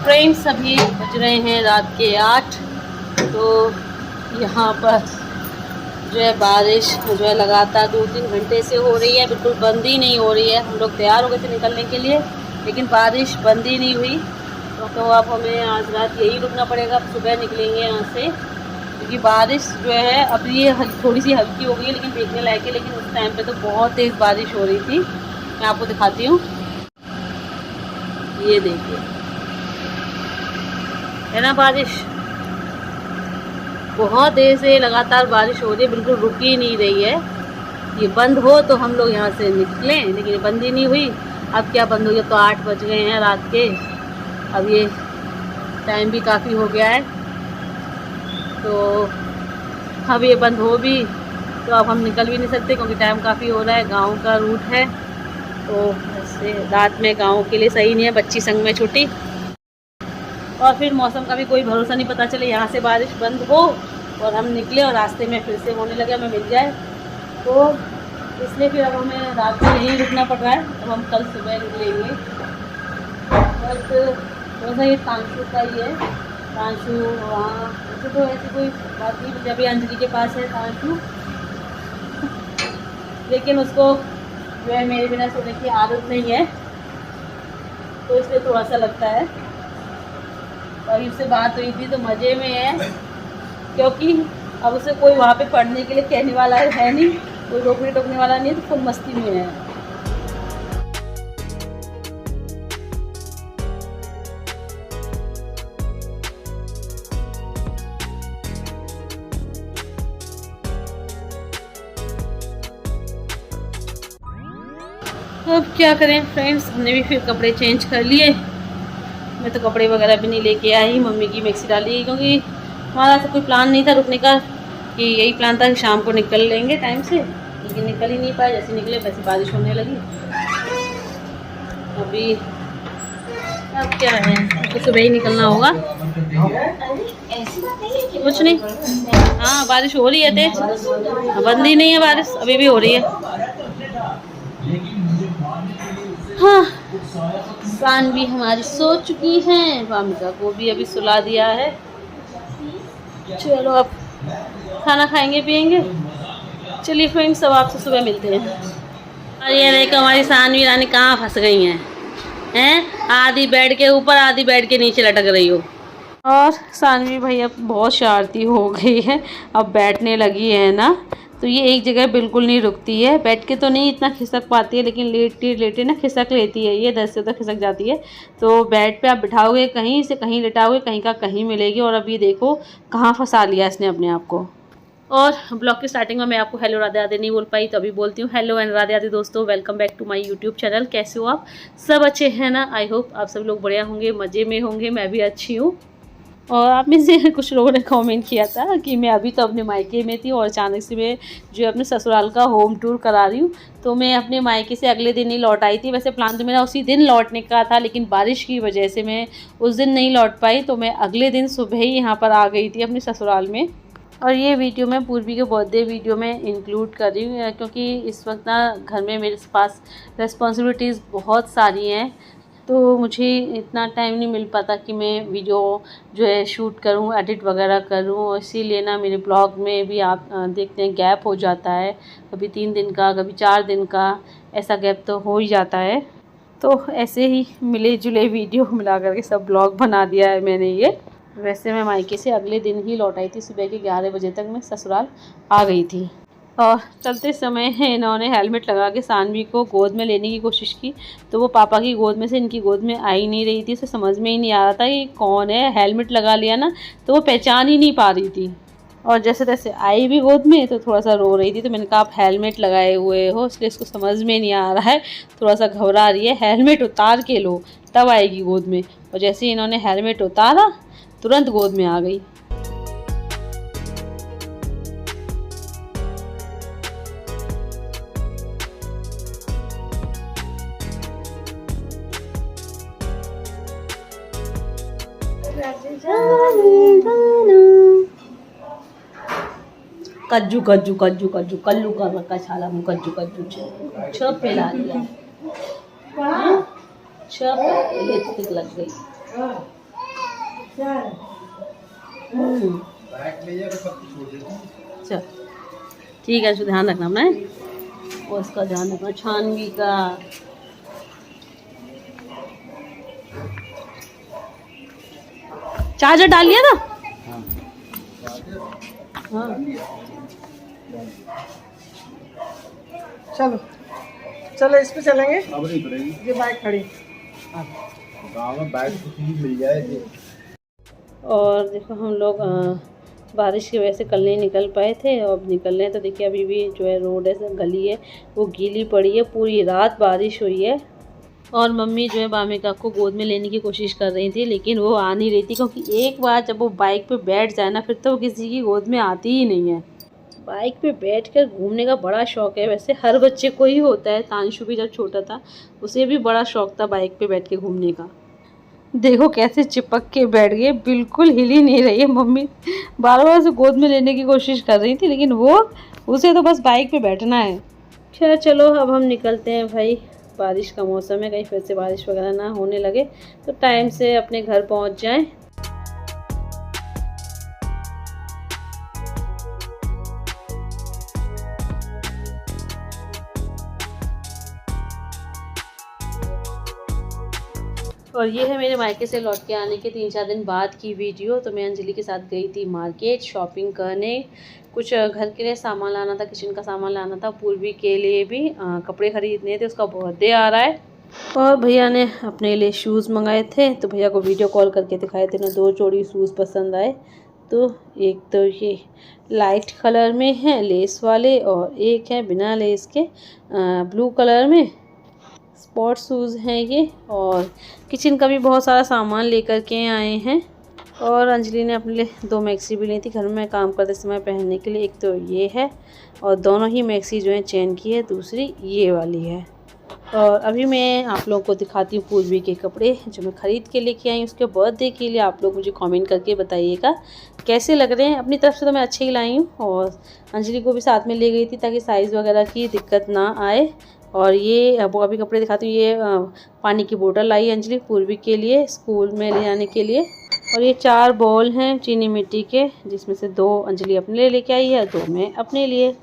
Friends अभी बज रहे हैं रात के 8। तो यहाँ पर जो है बारिश जो है लगातार 2-3 घंटे से हो रही है, बिल्कुल बंद ही नहीं हो रही है। हम लोग तैयार हो गए थे निकलने के लिए, लेकिन बारिश बंद ही नहीं हुई। तो अब हमें आज रात यही रुकना पड़ेगा। अब सुबह निकलेंगे यहाँ से, क्योंकि बारिश जो है अब ये थोड़ी सी हल्की हो गई है, लेकिन देखने लायक है। लेकिन उस टाइम पे तो बहुत तेज़ बारिश हो रही थी। मैं आपको दिखाती हूँ, ये देखिए, है ना बारिश बहुत देर से लगातार बारिश हो रही है, बिल्कुल रुक ही नहीं रही है। ये बंद हो तो हम लोग यहाँ से निकलें, लेकिन ये बंद ही नहीं हुई। अब क्या बंद हो गया, तो 8 बज गए हैं रात के। अब ये टाइम भी काफ़ी हो गया है, तो अब ये बंद हो भी तो अब हम निकल भी नहीं सकते, क्योंकि टाइम काफ़ी हो रहा है। गांव का रूट है, तो ऐसे रात में गांव के लिए सही नहीं है, बच्ची संग में छुट्टी। और फिर मौसम का भी कोई भरोसा नहीं, पता चले यहाँ से बारिश बंद हो और हम निकले और रास्ते में फिर से होने लगे, हमें मिल जाए। तो इसलिए फिर अब हमें रात में यहीं रुकना पड़ रहा है। अब हम कल सुबह निकलेंगे। बस थोड़ा सा ये तांशु का ही है, तांशु वहाँ ऐसे तो ऐसी कोई बात नहीं, जब भी अंजलि के पास है तांशु, लेकिन उसको जो है मेरे बिना सोने की आदत नहीं है, तो इसलिए थोड़ा सा लगता है। अभी उससे बात हुई थी तो मज़े में है, क्योंकि अब उसे कोई वहाँ पे पढ़ने के लिए कहने वाला है नहीं, कोई रोकने टोकने वाला नहीं है, तो फुल मस्ती में है। अब क्या करें फ्रेंड्स, हमने भी फिर कपड़े चेंज कर लिए। मैं तो कपड़े वगैरह भी नहीं लेके आई, मम्मी की मैक्सी डाली, क्योंकि हमारा ऐसा कोई प्लान नहीं था रुकने का, कि यही प्लान था कि शाम को निकल लेंगे टाइम से, लेकिन निकल ही नहीं पाए। जैसे निकले वैसे बारिश होने लगी। अभी अब क्या है, तो सुबह ही निकलना होगा। कुछ नहीं, हाँ बारिश हो रही है तेज, बंद ही नहीं है बारिश, अभी भी हो रही है। हाँ, सानवी हमारी सो चुकी हैं, वामिका को भी अभी सुला दिया है। चलो अब खाना खाएंगे पिएंगे। चलिए फ्रेंड्स, सब आपसे सुबह मिलते हैं। और ये देखो हमारी सानवी रानी कहाँ फंस गई हैं, आधी बेड के ऊपर आधी बेड के नीचे लटक रही हो। और सानवी भैया बहुत शरारती हो गई है, अब बैठने लगी है ना, तो ये एक जगह बिल्कुल नहीं रुकती है। बैठ के तो नहीं इतना खिसक पाती है, लेकिन लेटे लेटे ना खिसक लेती है, ये 10 से तो खिसक जाती है। तो बेड पे आप बिठाओगे, कहीं से कहीं लेटाओगे, कहीं का कहीं मिलेगी। और अभी देखो कहाँ फंसा लिया इसने अपने आप को। और ब्लॉग की स्टार्टिंग में मैं आपको हेलो राधे राधे नहीं बोल पाई, तो अभी बोलती हूँ हेलो एंड राधे राधे दोस्तों, welcome back to my YouTube channel. कैसे हो आप सब, अच्छे हैं ना? आई होप आप सब लोग बढ़िया होंगे, मज़े में होंगे। मैं भी अच्छी हूँ। और आप में से कुछ लोगों ने कमेंट किया था कि मैं अभी तो अपने मायके में थी और अचानक से मैं जो अपने ससुराल का होम टूर करा रही हूँ। तो मैं अपने मायके से अगले दिन ही लौट आई थी। वैसे प्लान तो मेरा उसी दिन लौटने का था, लेकिन बारिश की वजह से मैं उस दिन नहीं लौट पाई, तो मैं अगले दिन सुबह ही यहाँ पर आ गई थी अपने ससुराल में। और ये वीडियो मैं पूर्वी के बर्थडे वीडियो में इंक्लूड कर रही हूँ, क्योंकि इस वक्त ना घर में मेरे पास रिस्पॉन्सिबिलिटीज़ बहुत सारी हैं, तो मुझे इतना टाइम नहीं मिल पाता कि मैं वीडियो जो है शूट करूं, एडिट वगैरह करूं। और इसीलिए ना मेरे ब्लॉग में भी आप देखते हैं गैप हो जाता है, कभी 3 दिन का, कभी 4 दिन का, ऐसा गैप तो हो ही जाता है। तो ऐसे ही मिले जुले वीडियो मिला करके सब ब्लॉग बना दिया है मैंने ये। वैसे मैं मायके से अगले दिन ही लौट आई थी, सुबह के 11 बजे तक मैं ससुराल आ गई थी। और चलते समय इन्होंने हेलमेट लगा के सानवी को गोद में लेने की कोशिश की, तो वो पापा की गोद में से इनकी गोद में आ ही नहीं रही थी। उसे समझ में ही नहीं आ रहा था कि कौन है, हेलमेट लगा लिया ना, तो वो पहचान ही नहीं पा रही थी। और जैसे तैसे आई भी गोद में तो थोड़ा सा रो रही थी। तो मैंने कहा आप हेलमेट लगाए हुए हो, इसलिए इसको समझ में नहीं आ रहा है, थोड़ा सा घबरा रही है, हेलमेट उतार के लो तब आएगी गोद में। और जैसे ही इन्होंने हेलमेट उतारा तुरंत गोद में आ गई। कज्जू कज्जू कज्जू कज्जू कल्लू कर रखा छाला मुँह, कज्जू कज्जू छप फैला दिया, छप लिपस्टिक लग गई। चल ठीक है, ध्यान रखना अपना है, और उसका ध्यान रखना छानवी का। चार्जर डाल लिया था। हाँ चलो चलो इस पे चलेंगे। अब नहीं पड़ेगी ये बाइक खड़ी। गाँव में बाइक तो मिल जाए। और देखो हम लोग बारिश की वजह से कल नहीं निकल पाए थे, और अब निकल रहे हैं। तो देखिए अभी भी जो है रोड है, गली है, वो गीली पड़ी है, पूरी रात बारिश हुई है। और मम्मी जो है बामिका को गोद में लेने की कोशिश कर रही थी, लेकिन वो आ नहीं रही थी, क्योंकि एक बार जब वो बाइक पे बैठ जाए ना, फिर तो वो किसी की गोद में आती ही नहीं है। बाइक पे बैठकर घूमने का बड़ा शौक है, वैसे हर बच्चे को ही होता है। तांशु भी जब छोटा था उसे भी बड़ा शौक था बाइक पे बैठ के घूमने का। देखो कैसे चिपक के बैठ गई, बिल्कुल हिल ही नहीं रही है। मम्मी बार बार उसे गोद में लेने की कोशिश कर रही थी, लेकिन उसे तो बस बाइक पे बैठना है। खैर चलो अब हम निकलते हैं भाई, बारिश का मौसम है, कहीं फिर से बारिश वगैरह ना होने लगे, तो टाइम से अपने घर पहुंच जाएं। और ये है मेरे मायके से लौट के आने के 3-4 दिन बाद की वीडियो। तो मैं अंजलि के साथ गई थी मार्केट शॉपिंग करने, कुछ घर के लिए सामान लाना था, किचन का सामान लाना था, पूर्वी के लिए भी कपड़े खरीदने थे, उसका बर्थडे आ रहा है। और भैया ने अपने लिए शूज़ मंगाए थे, तो भैया को वीडियो कॉल करके दिखाए थे ना, 2 जोड़ी शूज़ पसंद आए। तो एक तो ये लाइट कलर में है लेस वाले, और एक है बिना लेस के ब्लू कलर में स्पोर्ट शूज़ हैं ये। और किचन का भी बहुत सारा सामान लेकर के आए हैं। और अंजलि ने अपने लिए 2 मैक्सी भी ली थी घर में काम करते समय पहनने के लिए। एक तो ये है, और दोनों ही मैक्सी जो है चेन की है, दूसरी ये वाली है। और अभी मैं आप लोगों को दिखाती हूँ पूर्वी के कपड़े जो मैं ख़रीद के लेके आई उसके बर्थडे के लिए। आप लोग मुझे कमेंट करके बताइएगा कैसे लग रहे हैं। अपनी तरफ से तो मैं अच्छे ही लाई हूँ, और अंजलि को भी साथ में ले गई थी ताकि साइज़ वगैरह की दिक्कत ना आए। और ये वो अभी कपड़े दिखाती हूँ। ये पानी की बोतल लाई अंजलि पूर्वी के लिए स्कूल में ले जाने के लिए। और ये 4 बॉल हैं चीनी मिट्टी के, जिसमें से 2 अंजलि अपने लिए लेके आई है, 2 मैं अपने लिए।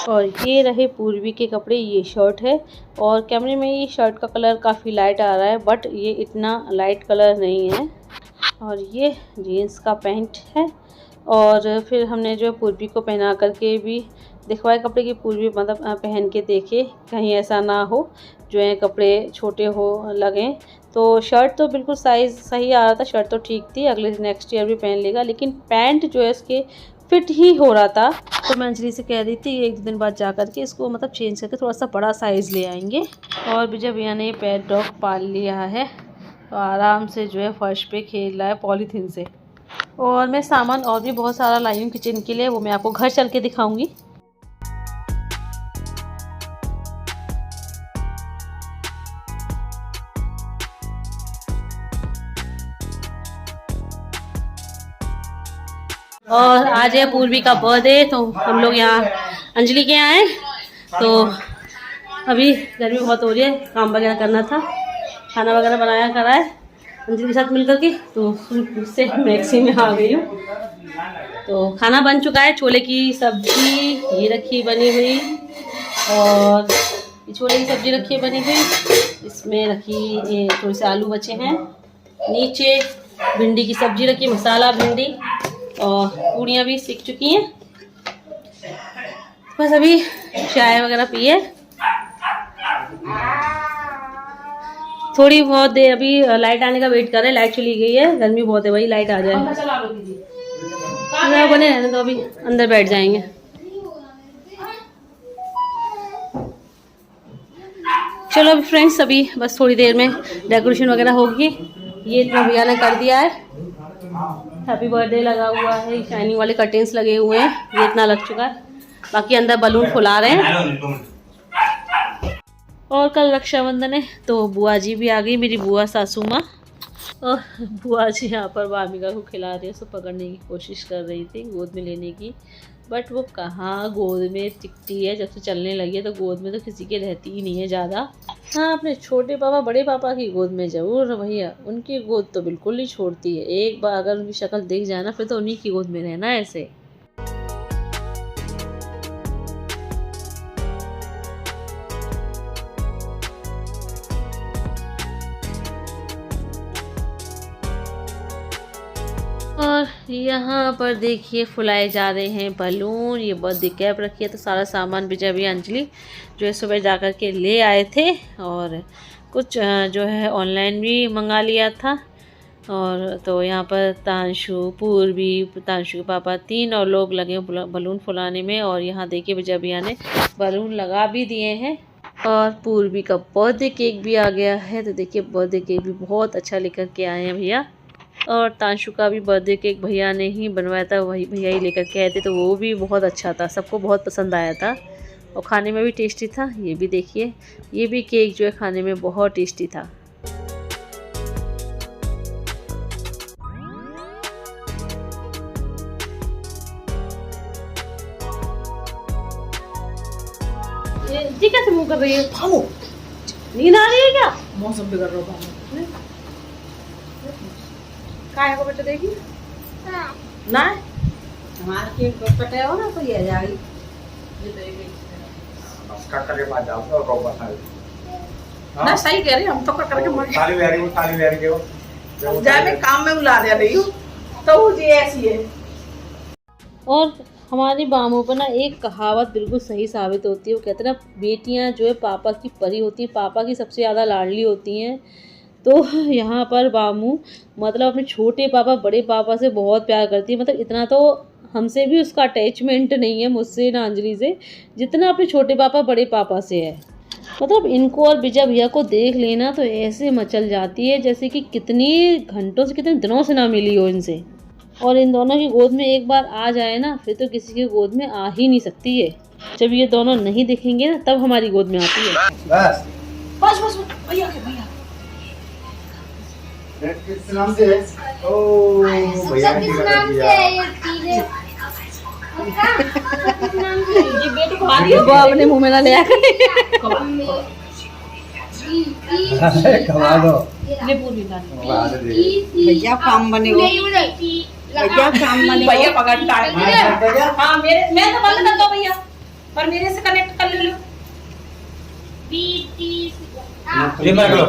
और ये रहे पूर्वी के कपड़े। ये शर्ट है, और कैमरे में ये शर्ट का कलर काफ़ी लाइट आ रहा है, बट ये इतना लाइट कलर नहीं है। और ये जीन्स का पैंट है। और फिर हमने जो पूर्वी को पहना करके भी दिखवाए कपड़े की, पूर्वी मतलब पहन के देखे कहीं ऐसा ना हो जो है कपड़े छोटे हो लगें। तो शर्ट तो बिल्कुल साइज़ सही आ रहा था, शर्ट तो ठीक थी, अगले नेक्स्ट ईयर भी पहन लेगा, लेकिन पैंट जो है इसके फिट ही हो रहा था। तो मैं अंजलि से कह रही थी 1-2 दिन बाद जा कर के इसको मतलब चेंज करके थोड़ा सा बड़ा साइज़ ले आएंगे। और विजय भैया ने पेट डॉग पाल लिया है, तो आराम से जो है फर्श पे खेल रहा है पॉलीथीन से। और मैं सामान और भी बहुत सारा लाई हूँ किचन के लिए, वो मैं आपको घर चल के दिखाऊँगी। और आज है पूर्वी का बर्थडे, तो हम लोग यहाँ अंजलि के यहाँ आए। तो अभी गर्मी बहुत हो रही है, काम वगैरह करना था, खाना वगैरह बनाया करा है अंजलि के साथ मिलकर के, तो उससे मैक्सी में आ गई हूँ। तो खाना बन चुका है, छोले की सब्जी ये रखी बनी हुई, और ये छोले की सब्जी रखी है बनी हुई, इसमें रखी ये थोड़े से आलू बचे हैं, नीचे भिंडी की सब्जी रखी, मसाला भिंडी, और पूड़ियाँ भी सीख चुकी हैं। बस अभी चाय वगैरह पिए, थोड़ी बहुत देर अभी लाइट आने का वेट कर रहे हैं। लाइट चली गई है, गर्मी बहुत है भाई, लाइट आ जाए बने रहने तो अभी अंदर बैठ जाएंगे। चलो अभी फ्रेंड्स, अभी बस थोड़ी देर में डेकोरेशन वगैरह होगी। ये इतना भैया ने कर दिया है, हैप्पी बर्थडे लगा हुआ है, शाइनिंग वाले कर्टेन्स लगे हुए हैं, ये इतना लग चुका है, बाकी अंदर बलून फुला रहे हैं। और कल रक्षाबंधन है, तो बुआ जी भी आ गई, मेरी बुआ सासू माँ। और बुआ जी यहाँ पर बामिका को खिला रही है, उसको पकड़ने की कोशिश कर रही थी, गोद में लेने की बट वो कहाँ गोद में टिकती है। जब से चलने लगी है तो गोद में तो किसी के रहती ही नहीं है ज़्यादा। हाँ, अपने छोटे पापा बड़े पापा की गोद में ज़रूर भैया, उनकी गोद तो बिल्कुल नहीं छोड़ती है। एक बार अगर उनकी शक्ल दिख जाए ना फिर तो उन्हीं की गोद में रहना है ऐसे। और यहाँ पर देखिए फुलाए जा रहे हैं बलून। ये बर्थडे कैप रखी है तो सारा सामान भी जब अंजलि जो है सुबह जा कर के ले आए थे, और कुछ जो है ऑनलाइन भी मंगा लिया था। और तो यहाँ पर तांशु, पूर्वी, तांशु के पापा 3 और लोग लगे बलून फुलाने में। और यहाँ देखिए विजय भैया ने बलून लगा भी दिए हैं। और पूर्वी का बर्थडे केक भी आ गया है। तो देखिए बर्थडे केक भी बहुत अच्छा लेकर के आए हैं भैया। और तांशु का भी बर्थडे केक भैया ने ही बनवाया था, वही भैया ही लेकर के आए थे। तो वो भी बहुत अच्छा था, सबको बहुत पसंद आया था और खाने में भी टेस्टी था। ये भी देखिए, ये भी केक जो है खाने में बहुत टेस्टी था। जी कैसे मुँह कर रही है? नींद आ रही है क्या? मौसम बिगड़ रहा है। काय को बेटा देखी ना हमारे के पटे हो ना तो ये आ जाएगी। नमस्कार करके बाद जाओ तो कब बता ना सही कह रही हम तो कर करके मर ताली वेरी के हो जाए मैं काम में उला दे रही हूँ तो वो जी ऐसी है। और हमारी बामों पर ना एक कहावत बिल्कुल सही साबित होती है। वो कहते हैं ना, बेटियां जो है पापा की परी होती हैं, पापा की सबसे ज़्यादा लाडली होती हैं। तो यहाँ पर बामू मतलब अपने छोटे पापा बड़े पापा से बहुत प्यार करती है। मतलब इतना तो हमसे भी उसका अटैचमेंट नहीं है, मुझसे ना अंजलि से, जितना अपने छोटे पापा बड़े पापा से है। मतलब इनको और विजय भैया को देख लेना तो ऐसे मचल जाती है जैसे कि कितनी घंटों से कितने दिनों से ना मिली हो इनसे। और इन दोनों की गोद में एक बार आ जाए ना फिर तो किसी की गोद में आ ही नहीं सकती है। जब ये दोनों नहीं दिखेंगे ना तब हमारी गोद में आती है। बस बस बस भैया भैया किस नाम से है? ओ भैया की नाम से है ये तीरे ये बेटे को मारियो वो अपने मुंह में ना ले आके कमा दो ले पूरी डाल भैया काम बनेगा, भैया काम बनेगा। भैया पकड़ता है। हाँ मेरे मैं तो बंद कर दो भैया, पर मेरे से कनेक्ट कर लो। ये मैं करो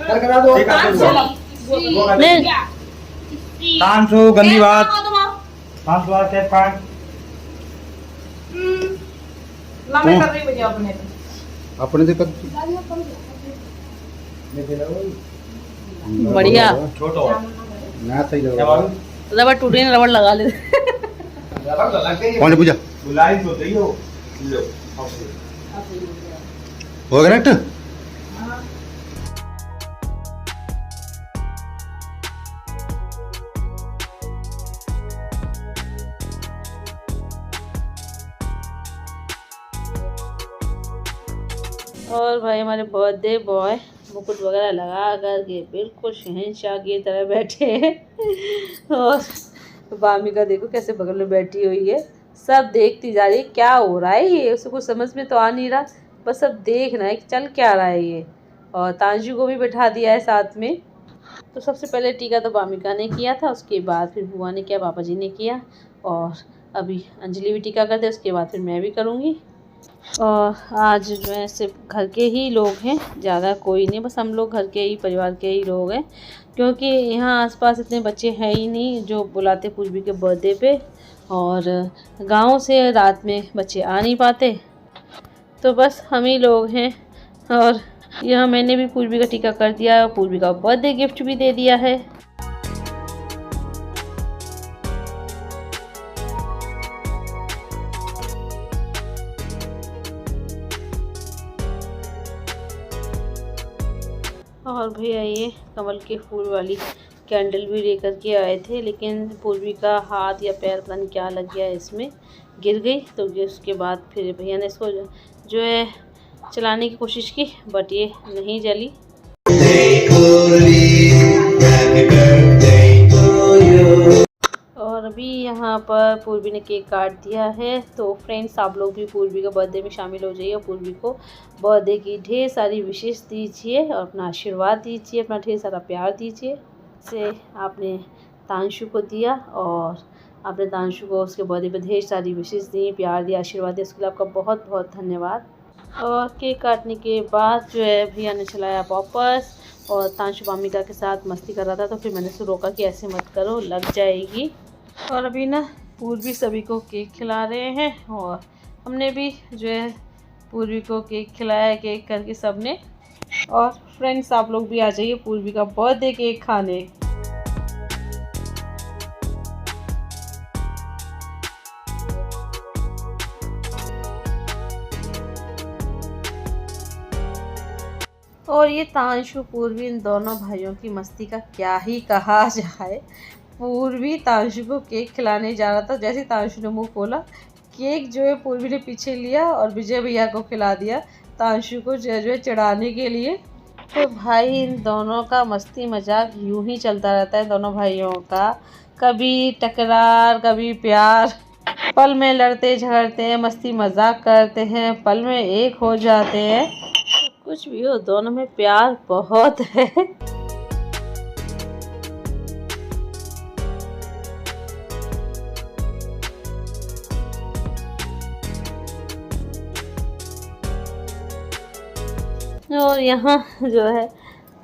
कर करा दो तांशु गंदी बात तांशु बात के पास मैं कर रही भैया अपने से कर बढ़िया छोटो ना सही लगा रबड़ टूटे ना रबड़ लगा ले। कौन पूजा बुलाई तो सही हो लो हो करेक्ट। और भाई हमारे बर्थडे बॉय मुकुट वगैरह लगा करके बिल्कुल शहंशाह की तरह बैठे हैं। और बामी का देखो कैसे बगल में बैठी हुई है, सब देखती जा रही है क्या हो रहा है ये, उसको कुछ समझ में तो आ नहीं रहा, बस सब देख रहा है कि चल क्या रहा है ये। और तांशु को भी बैठा दिया है साथ में। तो सबसे पहले टीका तो बामिका ने किया था, उसके बाद फिर बुआ ने किया, पापा जी ने किया, और अभी अंजलि भी टीका करते, उसके बाद फिर मैं भी करूँगी। और आज जो है सिर्फ घर के ही लोग हैं, ज़्यादा कोई नहीं, बस हम लोग घर के ही परिवार के ही लोग हैं, क्योंकि यहाँ आसपास इतने बच्चे हैं ही नहीं जो बुलाते पूर्वी के बर्थडे पे। और गांव से रात में बच्चे आ नहीं पाते, तो बस हम ही लोग हैं। और यहाँ मैंने भी पूर्वी का टीका कर दिया, पूर्वी का बर्थडे गिफ्ट भी दे दिया है। और भैया ये कमल के फूल वाली कैंडल भी लेकर के आए थे, लेकिन पूर्वी का हाथ या पैर पता नहीं क्या लग गया, इसमें गिर गई। तो उसके बाद फिर भैया ने इसको जो है चलाने की कोशिश की, बट ये नहीं जली। Happy birthday to you. और अभी यहाँ पर पूर्वी ने केक काट दिया है। तो फ्रेंड्स, आप लोग भी पूर्वी का बर्थडे में शामिल हो जाइए और पूर्वी को बर्थडे की ढेर सारी विशेष दीजिए और अपना आशीर्वाद दीजिए, अपना ढेर सारा प्यार दीजिए। से आपने तांशु को दिया और आपने तांशु को उसके बर्थडे पे ढेर सारी विशेष दी, प्यार दिया, आशीर्वाद दिया, उसके लिए आपका बहुत बहुत धन्यवाद। और केक काटने के बाद जो है भैया ने चलाया वापस और तांशु मामिका के साथ मस्ती कर रहा था, तो फिर मैंने उसे रोका कि ऐसे मत करो, लग जाएगी। और अभी ना पूर्वी सभी को केक खिला रहे हैं और हमने भी जो है पूर्वी को केक खिलाया, केक करके सबने। और फ्रेंड्स, आप लोग भी आ जाइए पूर्वी का बर्थडे केक खाने। और ये तांशु पूर्वी, इन दोनों भाइयों की मस्ती का क्या ही कहा जाए। पूर्वी तांशु को केक खिलाने जा रहा था, जैसे तांशु ने मुंह खोला, केक जो है पूर्वी ने पीछे लिया और विजय भैया को खिला दिया तांशु को जो है चिढ़ाने के लिए। तो भाई, इन दोनों का मस्ती मजाक यूं ही चलता रहता है, दोनों भाइयों का। कभी टकरार, कभी प्यार, पल में लड़ते झगड़ते हैं, मस्ती मजाक करते हैं, पल में एक हो जाते हैं। कुछ भी हो, दोनों में प्यार बहुत है। और यहाँ जो है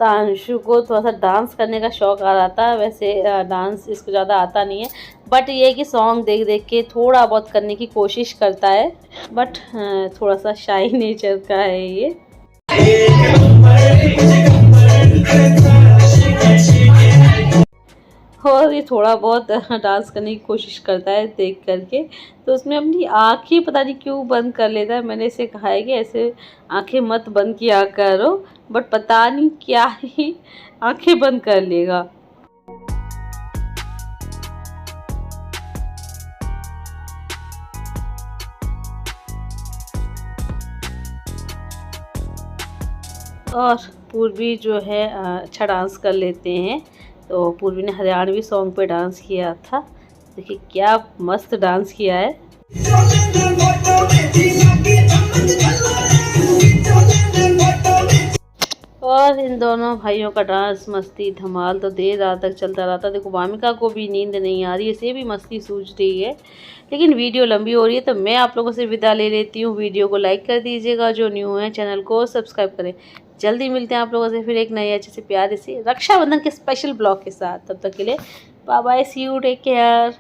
तांशु को थोड़ा सा डांस करने का शौक आ रहा था। वैसे डांस इसको ज़्यादा आता नहीं है, बट ये कि सॉन्ग देख देख के थोड़ा बहुत करने की कोशिश करता है, बट थोड़ा सा शाई नेचर का है ये। और ये थोड़ा बहुत डांस करने की कोशिश करता है देख करके, तो उसमें अपनी आँखें पता नहीं क्यों बंद कर लेता है। मैंने इसे कहा है कि ऐसे आंखें मत बंद किया करो, बट पता नहीं क्या ही आंखें बंद कर लेगा। और पूर्वी जो है अच्छा डांस कर लेते हैं, तो पूर्वी ने हरियाणवी सॉन्ग पे डांस किया था। देखिए क्या मस्त डांस किया है। और इन दोनों भाइयों का डांस मस्ती धमाल तो देर रात तक चलता रहता। देखो वामिका को भी नींद नहीं आ रही है, इसे भी मस्ती सूझ रही है, लेकिन वीडियो लंबी हो रही है तो मैं आप लोगों से विदा ले लेती हूँ। वीडियो को लाइक कर दीजिएगा, जो न्यू है चैनल को सब्सक्राइब करें। जल्दी मिलते हैं आप लोगों से फिर एक नए अच्छे से प्यारे से रक्षाबंधन के स्पेशल ब्लॉग के साथ। तब तक के लिए bye bye, see you, take care.